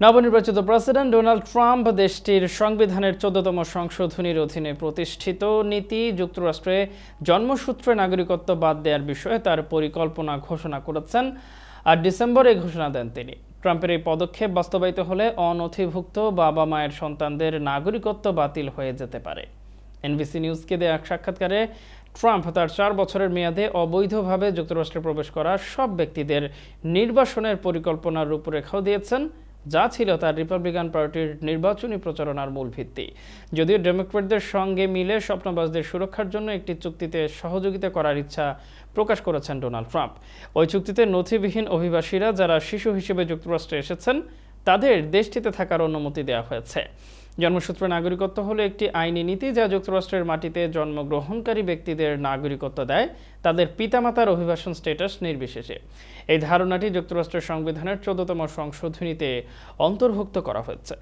নবনির্বাচিত president Donald Trump দেশটির সংবিধানের 14তম সংশোধনীর অধীনে প্রতিষ্ঠিত নীতি যুক্তরাষ্ট্রে জন্মসূত্রে নাগরিকত্ব বাদ দেওয়ার বিষয়ে তার পরিকল্পনা ঘোষণা করেছেন। আর ডিসেম্বরে ঘোষণা দেন তিনি। ট্রাম্পের এই পদক্ষেপ বাস্তবায়িত হলে অনথিভুক্ত বাবা মায়ের সন্তানদের নাগরিকত্ব বাতিল হয়ে যেতে পারে। এনবিসি নিউজকে দেয়া এক সাক্ষাৎকারে ট্রাম্প তার 4 বছরের মেয়াদে অবৈধভাবে যুক্তরাষ্ট্রে প্রবেশ করা সব ব্যক্তিদের নির্বাসনের পরিকল্পনার রূপরেখাও দিয়েছেন, যা ছিল তার রিপাবলিকান পার্টির নির্বাচনী প্রচারণার মূল ভিত্তি। যদিও ডেমোক্র্যাটদের সঙ্গে মিলে স্বপ্নবাজদের সুরক্ষার জন্য একটি চুক্তিতে সহযোগিতা করার ইচ্ছা প্রকাশ করেছেন ডোনাল্ড ট্রাম্প। ওই চুক্তিতে নথিবিহীন অভিবাসীরা যারা শিশু হিসেবে যুক্তরাষ্ট্রে এসেছেন তাদের দেশটিতে থাকার অনুমতি দেওয়া হয়েছে। জন্মসূত্রে নাগরিকত্ব হলো একটি আইনি নীতি যা যুক্তরাষ্ট্রের মাটিতে জন্মগ্রহণকারী ব্যক্তিদের নাগরিকত্ব দেয়, তাদের পিতামাতার অভিবাসন স্ট্যাটাস নির্বিশেষে। এই ধারণাটি যুক্তরাষ্ট্রের সংবিধানের 14তম সংশোধনীতে অন্তর্ভুক্ত করা হয়েছে।